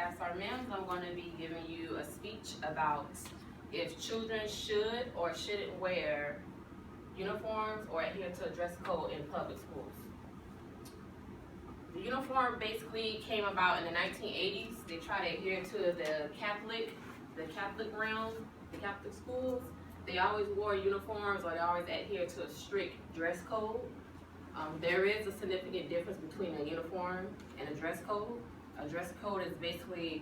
As our ma'ams, I'm going to be giving you a speech about if children should or shouldn't wear uniforms or adhere to a dress code in public schools. The uniform basically came about in the 1980s. They try to adhere to the Catholic realm, the Catholic schools. They always wore uniforms or they always adhere to a strict dress code. There is a significant difference between a uniform and a dress code. A dress code is basically,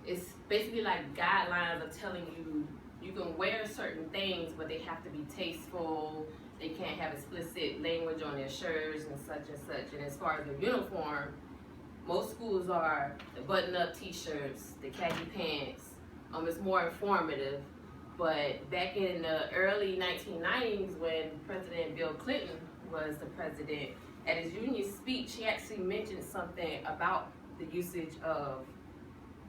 it's basically like guidelines of telling you you can wear certain things, but they have to be tasteful. They can't have explicit language on their shirts and such and such. And as far as the uniform, most schools are the button-up t-shirts, the khaki pants. It's more informative. But back in the early 1990s, when President Bill Clinton was the president, at his union speech, he actually mentioned something about the usage of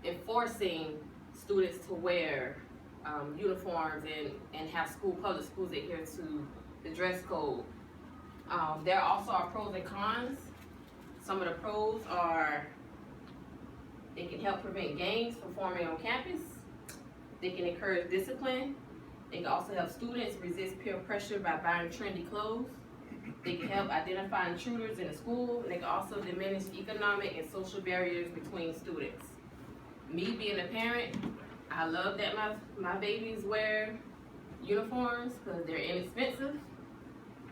enforcing students to wear uniforms and have public schools adhere to the dress code. There also are pros and cons. Some of the pros are they can help prevent gangs from forming on campus. They can encourage discipline. They can also help students resist peer pressure by buying trendy clothes. They can help identify intruders in the school. And they can also diminish economic and social barriers between students. Me being a parent, I love that my babies wear uniforms because they're inexpensive.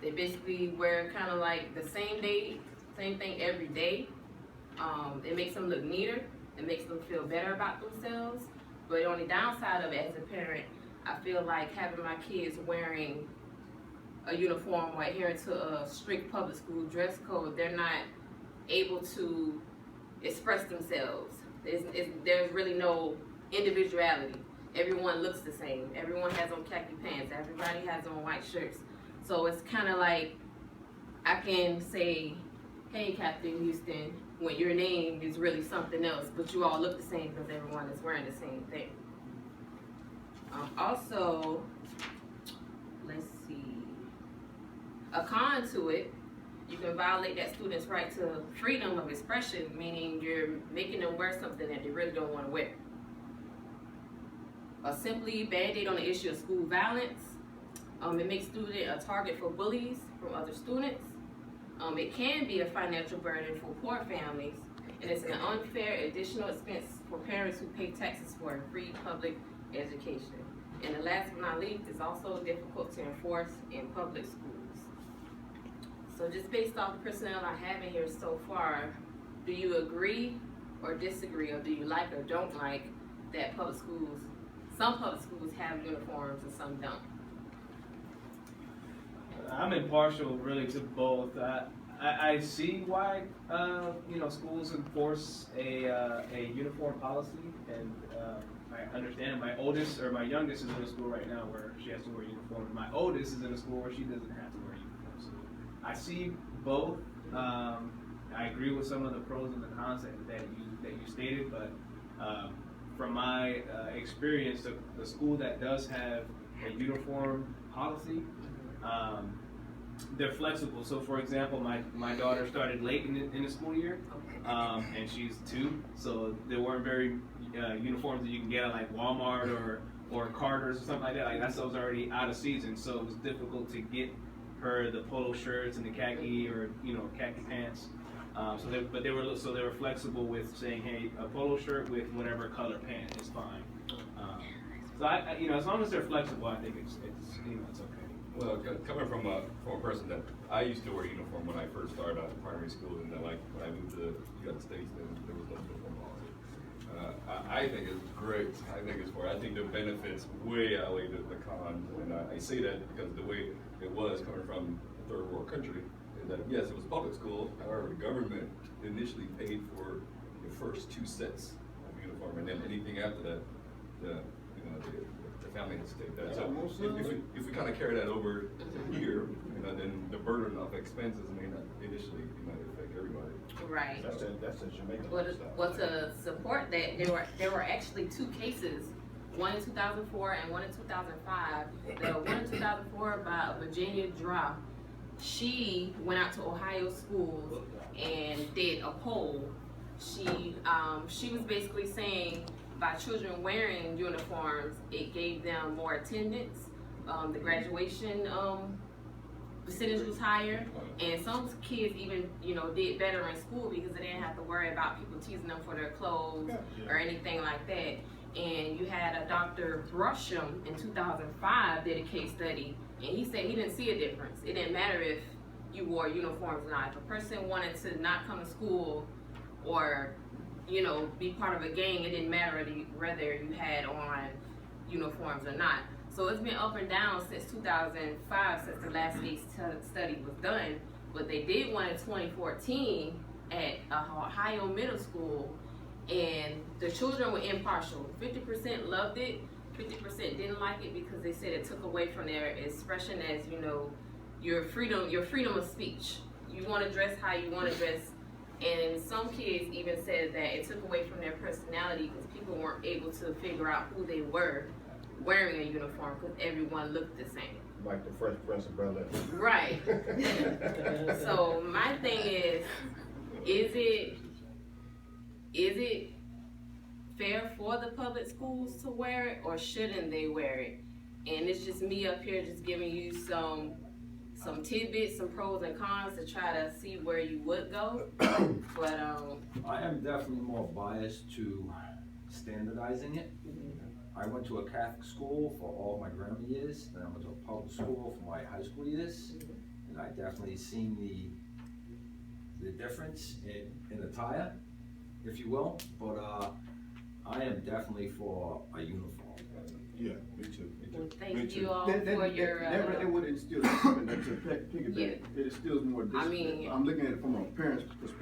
They basically wear kind of like the same thing every day. It makes them look neater. It makes them feel better about themselves. But on the downside of it, as a parent, I feel like having my kids wearing a uniform or adhering to a strict public school dress code, they're not able to express themselves. There's really no individuality. Everyone looks the same. Everyone has on khaki pants. Everybody has on white shirts. So it's kind of like I can say, hey, Captain Houston, when your name is really something else, but you all look the same because everyone is wearing the same thing. Also, let's see, a con to it, you can violate that student's right to freedom of expression, meaning you're making them wear something that they really don't want to wear. Simply band-aid on the issue of school violence. It makes students a target for bullies from other students. It can be a financial burden for poor families, and it's an unfair additional expense for parents who pay taxes for a free public education. And the last but not least, it's also difficult to enforce in public schools. So just based off the personnel I have in here so far, do you agree or disagree, or do you like or don't like that some public schools have uniforms and some don't? I'm impartial really to both. I see why schools enforce a uniform policy, and I understand. My youngest is in a school right now where she has to wear a uniform. My oldest is in a school where she doesn't have to wear a uniform. So I see both. I agree with some of the pros and the cons that you stated, but from my experience, the school that does have a uniform policy, they're flexible. So for example, my daughter started late in the school year, and she's 2, so there weren't very uniforms that you can get at like Walmart or Carter's or something like that. Like that stuff's already out of season, so it was difficult to get her the polo shirts and the khaki or khaki pants. But they were flexible with saying, hey, a polo shirt with whatever color pant is fine. So I as long as they're flexible, I think it's okay. Well, coming from a person that I used to wear a uniform when I first started out in primary school, and then like when I moved to the United States, then there was no uniform policy. I think it's great. I think the benefits way outweigh the cons, and I say that because the way it was coming from a third world country, is that yes, it was public school. However, the government initially paid for the first 2 sets of uniform, and then anything after that, the family has to take that. So if we kind of carry that over to here, then the burden of expenses may not initially affect everybody. Right. That's a Jamaican Well, to support that, there were actually 2 cases, one in 2004 and one in 2005. The one in 2004 by Virginia Dra. She went out to Ohio schools and did a poll she was basically saying by children wearing uniforms, it gave them more attendance. The graduation percentage was higher, and some kids even, you know, did better in school because they didn't have to worry about people teasing them for their clothes or anything like that. And you had a Dr. Brusham in 2005 did a case study, and he said he didn't see a difference. It didn't matter if you wore uniforms or not. If a person wanted to not come to school or, you know, be part of a gang, it didn't matter whether you had on uniforms or not. So it's been up and down since 2005, since the last case study was done. But they did one in 2014 at Ohio Middle School, and the children were impartial. 50% loved it, 50% didn't like it because they said it took away from their expression as, you know, your freedom of speech. You want to dress how you want to dress. And some kids even said that it took away from their personality because people weren't able to figure out who they were wearing a uniform because everyone looked the same. Like the Fresh Prince of Bel-Air. Right. So my thing is it fair for the public schools to wear it, or shouldn't they wear it? And it's just me up here just giving you some tidbits, some pros and cons to try to see where you would go. But I am definitely more biased to standardizing it. I went to a Catholic school for all my grammar years, then I went to a public school for my high school years, and I definitely seen the difference in attire, if you will. But I am definitely for a uniform. Yeah, me too. well, thank Me you too. all That for your. it would instill something to piggyback. Yeah. It instills more discipline. I mean- I'm looking at it from a parent's perspective.